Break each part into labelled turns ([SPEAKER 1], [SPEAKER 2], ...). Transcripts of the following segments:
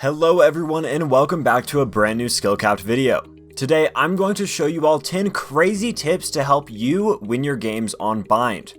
[SPEAKER 1] Hello everyone and welcome back to a brand new Skill-Capped video. Today I'm going to show you all 10 crazy tips to help you win your games on Bind.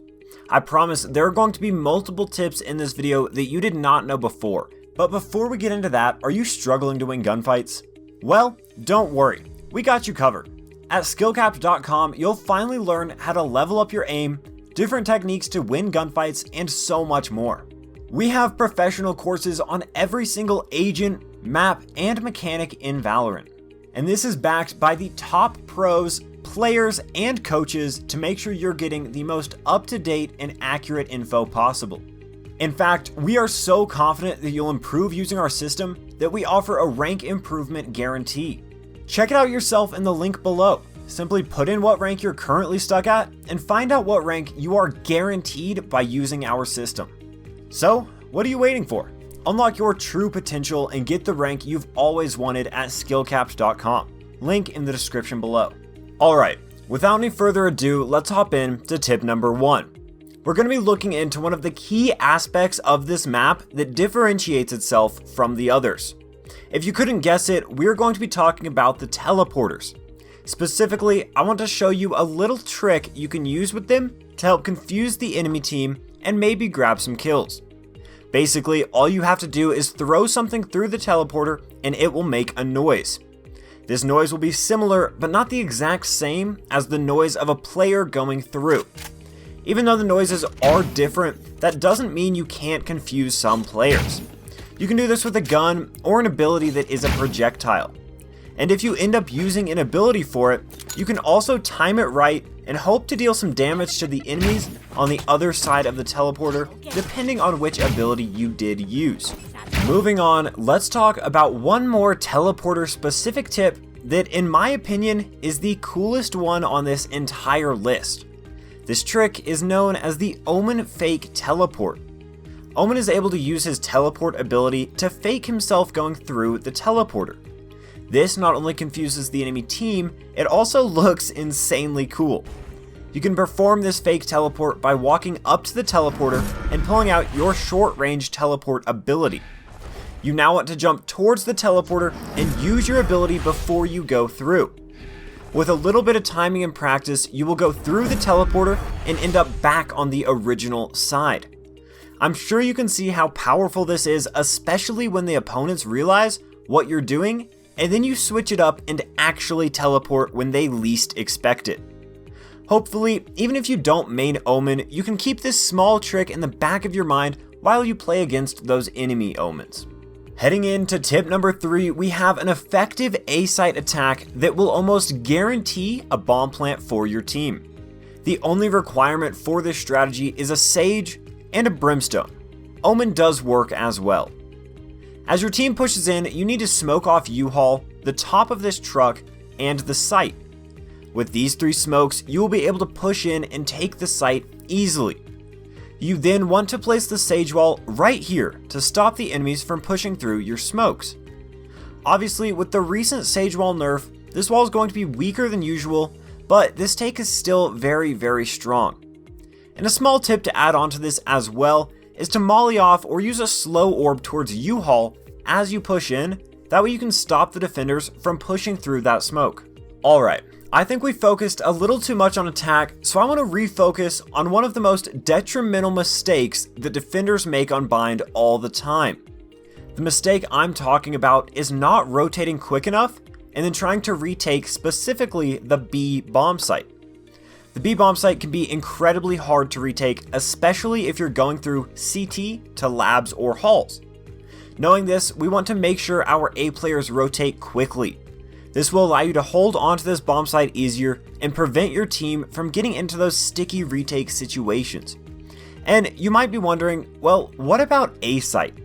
[SPEAKER 1] I promise there are going to be multiple tips in this video that you did not know before, but before we get into that, are you struggling to win gunfights? Well, don't worry, we got you covered. At skillcapped.com you'll finally learn how to level up your aim, different techniques to win gunfights, and so much more. We have professional courses on every single agent, map, and mechanic in Valorant. And this is backed by the top pros, players, and coaches to make sure you're getting the most up-to-date and accurate info possible. In fact, we are so confident that you'll improve using our system that we offer a rank improvement guarantee. Check it out yourself in the link below. Simply put in what rank you're currently stuck at and find out what rank you are guaranteed by using our system. So, what are you waiting for? Unlock your true potential and get the rank you've always wanted at skillcapped.com. Link in the description below. Alright, without any further ado, let's hop in to tip number 1. We're going to be looking into one of the key aspects of this map that differentiates itself from the others. If you couldn't guess it, we're going to be talking about the teleporters. Specifically, I want to show you a little trick you can use with them to help confuse the enemy team and maybe grab some kills. Basically, all you have to do is throw something through the teleporter and it will make a noise. This noise will be similar, but not the exact same as the noise of a player going through. Even though the noises are different, that doesn't mean you can't confuse some players. You can do this with a gun or an ability that is a projectile. And if you end up using an ability for it, you can also time it right and hope to deal some damage to the enemies on the other side of the teleporter, depending on which ability you did use. Moving on, let's talk about one more teleporter specific tip that, in my opinion, is the coolest one on this entire list. This trick is known as the Omen Fake Teleport. Omen is able to use his teleport ability to fake himself going through the teleporter. This not only confuses the enemy team, it also looks insanely cool. You can perform this fake teleport by walking up to the teleporter and pulling out your short-range teleport ability. You now want to jump towards the teleporter and use your ability before you go through. With a little bit of timing and practice, you will go through the teleporter and end up back on the original side. I'm sure you can see how powerful this is, especially when the opponents realize what you're doing, and then you switch it up and actually teleport when they least expect it. Hopefully, even if you don't main Omen, you can keep this small trick in the back of your mind while you play against those enemy Omens. Heading into tip number 3, we have an effective A-site attack that will almost guarantee a bomb plant for your team. The only requirement for this strategy is a Sage and a Brimstone. Omen does work as well. As your team pushes in, you need to smoke off U-Haul, the top of this truck, and the site. With these 3 smokes, you will be able to push in and take the site easily. You then want to place the Sage Wall right here to stop the enemies from pushing through your smokes. Obviously, with the recent Sage Wall nerf, this wall is going to be weaker than usual, but this take is still very strong. And a small tip to add on to this as well is to molly off or use a slow orb towards U-Haul as you push in, that way you can stop the defenders from pushing through that smoke. Alright, I think we focused a little too much on attack, so I want to refocus on one of the most detrimental mistakes that defenders make on Bind all the time. The mistake I'm talking about is not rotating quick enough and then trying to retake specifically the B bomb site. The B bomb site can be incredibly hard to retake, especially if you're going through CT to labs or halls. Knowing this, we want to make sure our A players rotate quickly. This will allow you to hold onto this bomb site easier and prevent your team from getting into those sticky retake situations. And you might be wondering, well, what about A site?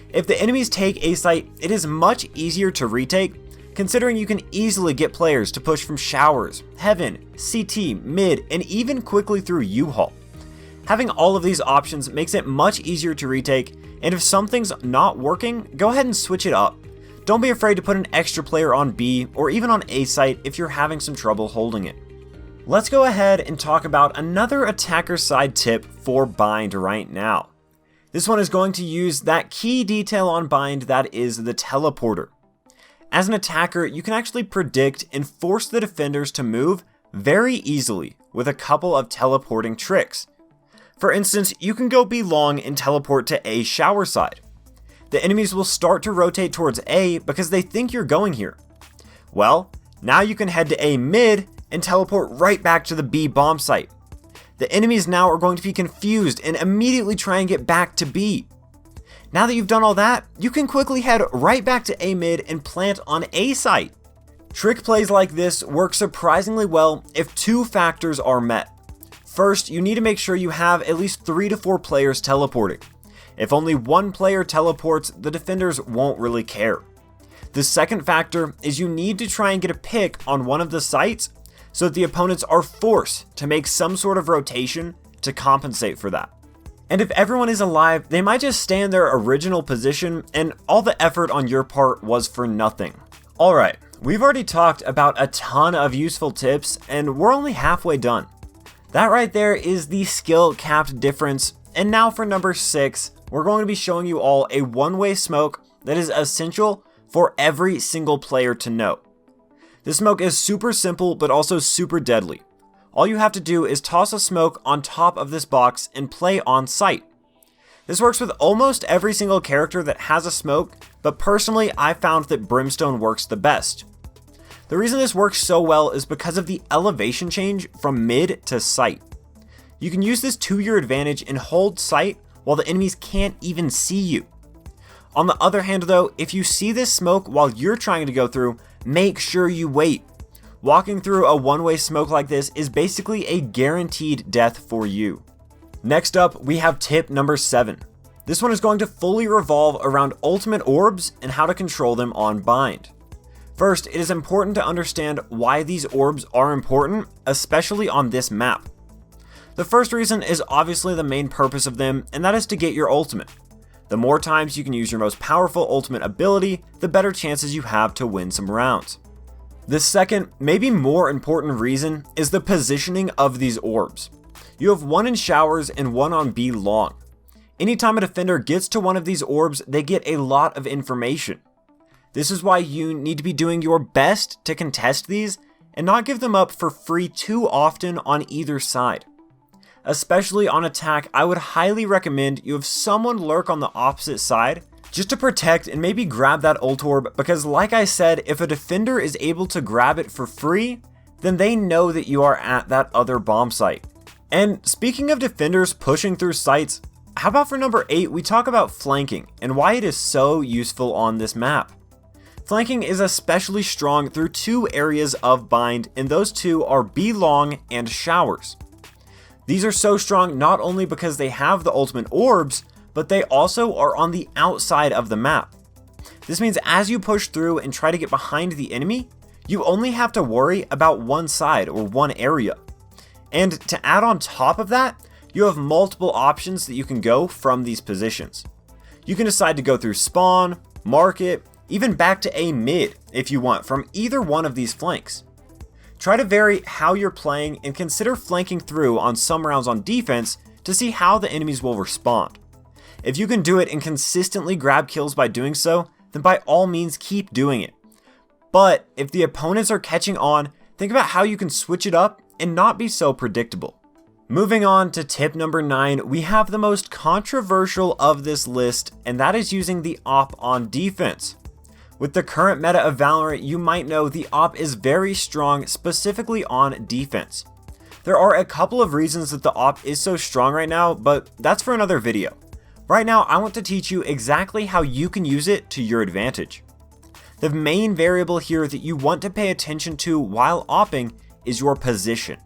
[SPEAKER 1] If the enemies take A site, it is much easier to retake, considering you can easily get players to push from showers, heaven, CT, mid, and even quickly through U-Haul. Having all of these options makes it much easier to retake, and if something's not working, go ahead and switch it up. Don't be afraid to put an extra player on B or even on A site if you're having some trouble holding it. Let's go ahead and talk about another attacker side tip for Bind right now. This one is going to use that key detail on Bind that is the teleporter. As an attacker, you can actually predict and force the defenders to move very easily with a couple of teleporting tricks. For instance, you can go B long and teleport to A shower side. The enemies will start to rotate towards A because they think you're going here. Well, now you can head to A mid and teleport right back to the B bomb site. The enemies now are going to be confused and immediately try and get back to B. Now that you've done all that, you can quickly head right back to A mid and plant on A site. Trick plays like this work surprisingly well if two factors are met. First, you need to make sure you have at least 3 to 4 players teleporting. If only one player teleports, the defenders won't really care. The second factor is you need to try and get a pick on one of the sites so that the opponents are forced to make some sort of rotation to compensate for that. And if everyone is alive, they might just stay in their original position and all the effort on your part was for nothing. Alright, we've already talked about a ton of useful tips and we're only halfway done. That right there is the skill capped difference, and now for number 6, we're going to be showing you all a one-way smoke that is essential for every single player to know. This smoke is super simple but also super deadly. All you have to do is toss a smoke on top of this box and play on sight. This works with almost every single character that has a smoke, but personally I found that Brimstone works the best. The reason this works so well is because of the elevation change from mid to sight. You can use this to your advantage and hold sight while the enemies can't even see you. On the other hand though, if you see this smoke while you're trying to go through, make sure you wait. Walking through a one-way smoke like this is basically a guaranteed death for you. Next up, we have tip number 7. This one is going to fully revolve around ultimate orbs and how to control them on Bind. First, it is important to understand why these orbs are important, especially on this map. The first reason is obviously the main purpose of them, and that is to get your ultimate. The more times you can use your most powerful ultimate ability, the better chances you have to win some rounds. The second, maybe more important reason is the positioning of these orbs. You have one in showers and one on B long. Anytime a defender gets to one of these orbs, they get a lot of information. This is why you need to be doing your best to contest these and not give them up for free too often on either side. Especially on attack, I would highly recommend you have someone lurk on the opposite side just to protect and maybe grab that ult orb, because like I said, if a defender is able to grab it for free, then they know that you are at that other bomb site. And speaking of defenders pushing through sites, how about for number 8 we talk about flanking and why it is so useful on this map. Flanking is especially strong through 2 areas of Bind, and those 2 are B long and showers. These are so strong not only because they have the ultimate orbs, but they also are on the outside of the map. This means as you push through and try to get behind the enemy, you only have to worry about one side or one area. And to add on top of that, you have multiple options that you can go from these positions. You can decide to go through spawn, market, even back to A mid if you want from either one of these flanks. Try to vary how you're playing and consider flanking through on some rounds on defense to see how the enemies will respond. If you can do it and consistently grab kills by doing so, then by all means keep doing it. But if the opponents are catching on, think about how you can switch it up and not be so predictable. Moving on to tip number 9, we have the most controversial of this list, and that is using the AWP on defense. With the current meta of Valorant, you might know the AWP is very strong specifically on defense. There are a couple of reasons that the AWP is so strong right now, but that's for another video. Right now, I want to teach you exactly how you can use it to your advantage. The main variable here that you want to pay attention to while AWPing is your position.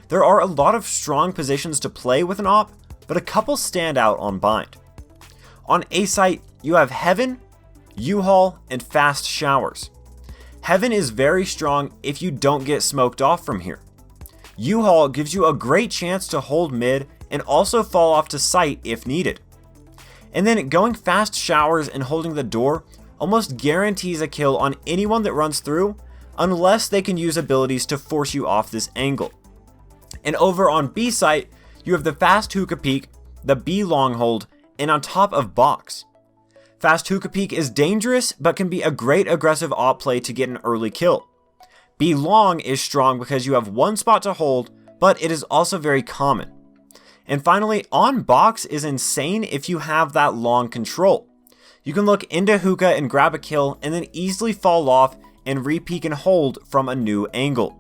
[SPEAKER 1] There are a lot of strong positions to play with an AWP, but a couple stand out on Bind. On A site, you have Heaven, U-Haul, and Fast Showers. Heaven is very strong if you don't get smoked off from here. U-Haul gives you a great chance to hold mid and also fall off to site if needed. And then going Fast Showers and holding the door almost guarantees a kill on anyone that runs through, unless they can use abilities to force you off this angle. And over on B site, you have the Fast Hookah Peek, the B Long Hold, and on top of box. Fast Hookah Peek is dangerous, but can be a great aggressive AWP play to get an early kill. Be Long is strong because you have one spot to hold, but it is also very common. And finally, On Box is insane if you have that long control. You can look into Hookah and grab a kill and then easily fall off and re-peek and hold from a new angle.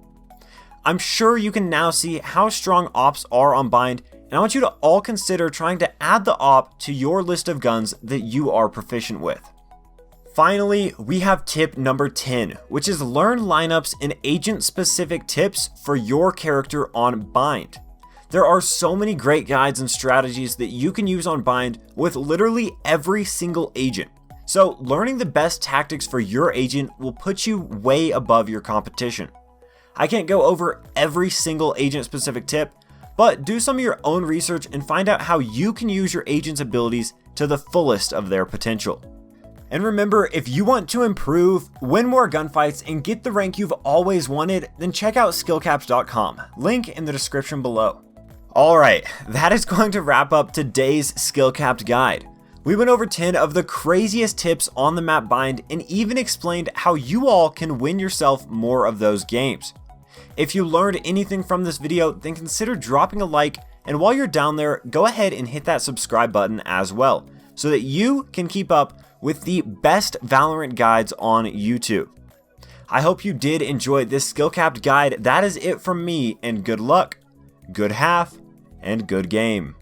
[SPEAKER 1] I'm sure you can now see how strong AWPs are on Bind, and I want you to all consider trying to add the AWP to your list of guns that you are proficient with. Finally, we have tip number 10, which is learn lineups and agent-specific tips for your character on Bind. There are so many great guides and strategies that you can use on Bind with literally every single agent. So learning the best tactics for your agent will put you way above your competition. I can't go over every single agent-specific tip, but do some of your own research and find out how you can use your agent's abilities to the fullest of their potential. And remember, if you want to improve, win more gunfights, and get the rank you've always wanted, then check out skillcaps.com, link in the description below. Alright, that is going to wrap up today's Skill-Capped guide. We went over 10 of the craziest tips on the map Bind and even explained how you all can win yourself more of those games. If you learned anything from this video, then consider dropping a like, and while you're down there, go ahead and hit that subscribe button as well, so that you can keep up with the best Valorant guides on YouTube. I hope you did enjoy this Skill-Capped guide. That is it from me, and good luck, good half, and good game.